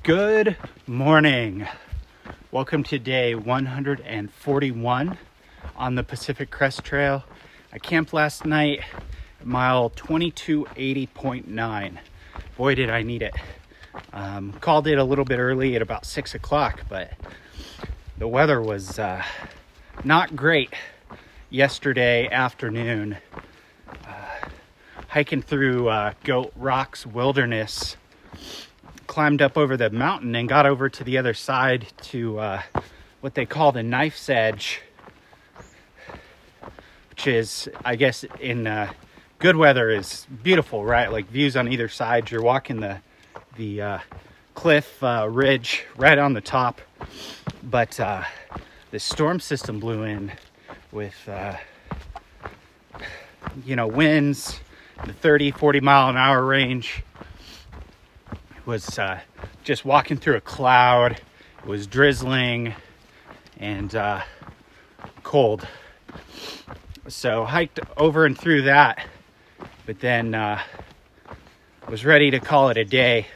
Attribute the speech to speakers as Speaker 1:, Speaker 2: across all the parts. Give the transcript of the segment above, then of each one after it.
Speaker 1: Good morning. Welcome to day 141 on the Pacific Crest Trail. I camped last night at mile 2280.9. Boy, did I need it. Called it a little bit early at about 6 o'clock, but the weather was not great yesterday afternoon. Hiking through Goat Rocks Wilderness, climbed up over the mountain and got over to the other side to what they call the Knife's Edge, which is, I guess, in good weather is beautiful, right? Like views on either side. You're walking the cliff ridge right on the top, but the storm system blew in with winds in the 30-40 mile an hour range. It was just walking through a cloud. It was drizzling and cold. So hiked over and through that, but then was ready to call it a day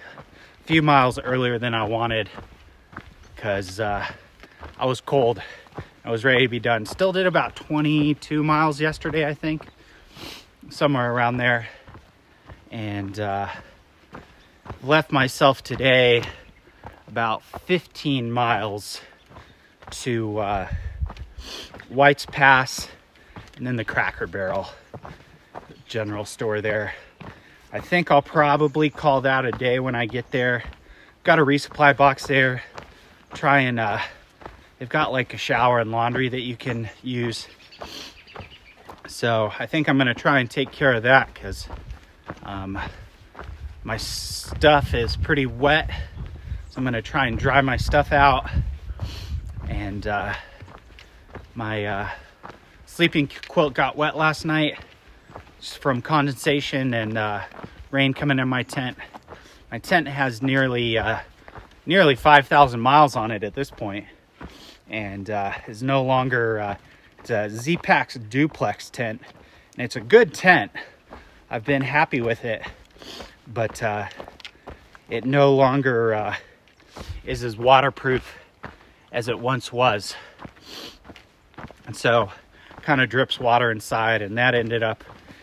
Speaker 1: a few miles earlier than I wanted because I was cold. I was ready to be done. Still did about 22 miles yesterday, I think, somewhere around there, and left myself today about 15 miles to White's Pass and then the Cracker Barrel general store there. I think I'll probably call that a day when I get there. Got a resupply box there. Try and they've got like a shower and laundry that you can use. So I think I'm going to try and take care of that because my stuff is pretty wet. So I'm going to try and dry my stuff out. And my sleeping quilt got wet last night just from condensation and rain coming in my tent. My tent has nearly 5,000 miles on it at this point, and is no longer it's a Z-Pax duplex tent, and it's a good tent. I've been happy with it, but it no longer is as waterproof as it once was, and so kind of drips water inside, and that ended up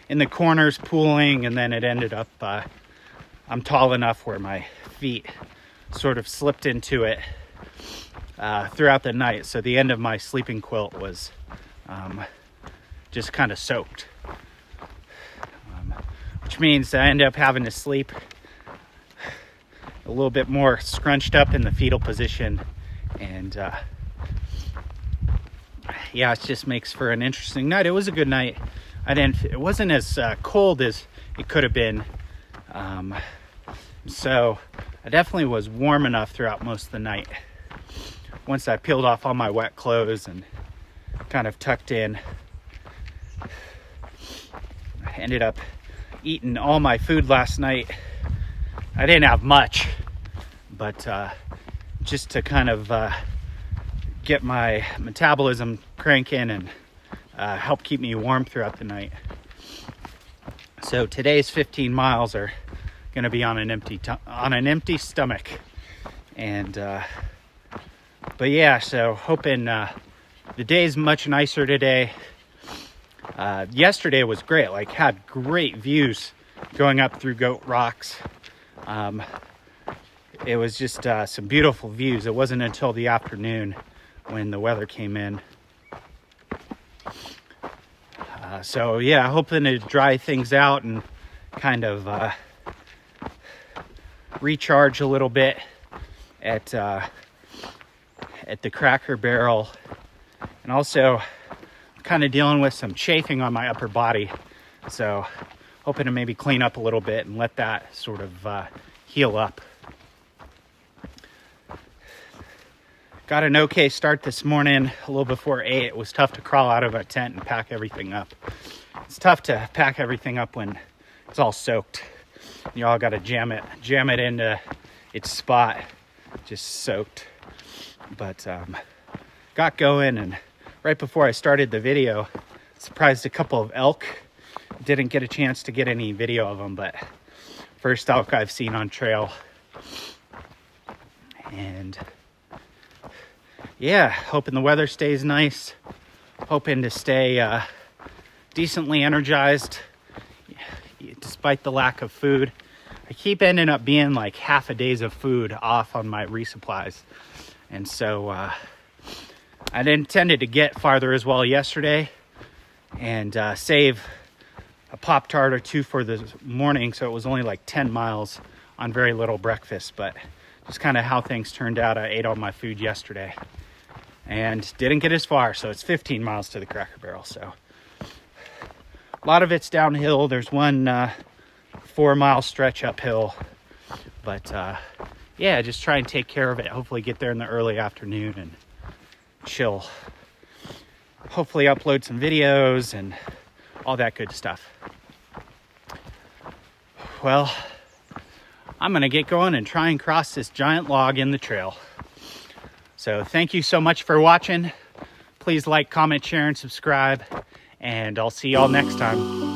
Speaker 1: in the corners pooling, and then it ended up I'm tall enough where my feet sort of slipped into it throughout the night, so the end of my sleeping quilt was just kind of soaked, which means I ended up having to sleep a little bit more scrunched up in the fetal position, and it just makes for an interesting night. It was a good night. It wasn't as cold as it could have been, so I definitely was warm enough throughout most of the night. Once I peeled off all my wet clothes and kind of tucked in, I ended up eating all my food last night. I didn't have much, but just to kind of get my metabolism cranking and help keep me warm throughout the night. So today's 15 miles are going to be on an empty stomach, and but yeah, so hoping the day's much nicer today. Yesterday was great, like had great views going up through Goat Rocks. It was just some beautiful views. It wasn't until the afternoon when the weather came in. So yeah, hoping to dry things out and kind of recharge a little bit at the Cracker Barrel, and also kind of dealing with some chafing on my upper body, so hoping to maybe clean up a little bit and let that sort of heal up. Got an okay start this morning, a little before 8. It was tough to crawl out of a tent and pack everything up. It's tough to pack everything up when it's all soaked. You all got to jam it into its spot, just soaked. But got going, and right before I started the video, surprised a couple of elk. Didn't get a chance to get any video of them, but first elk I've seen on trail. And yeah, hoping the weather stays nice, hoping to stay decently energized despite the lack of food. I keep ending up being like half a day's of food off on my resupplies. And so I intended to get farther as well yesterday and save a Pop-Tart or two for the morning, so it was only like 10 miles on very little breakfast. But just kind of how things turned out, I ate all my food yesterday and didn't get as far, so it's 15 miles to the Cracker Barrel. So a lot of it's downhill. There's one 4-mile stretch uphill, but yeah, just try and take care of it. Hopefully get there in the early afternoon and chill. Hopefully upload some videos and all that good stuff. Well, I'm gonna get going and try and cross this giant log in the trail. So thank you so much for watching. Please like, comment, share, and subscribe, and I'll see y'all next time.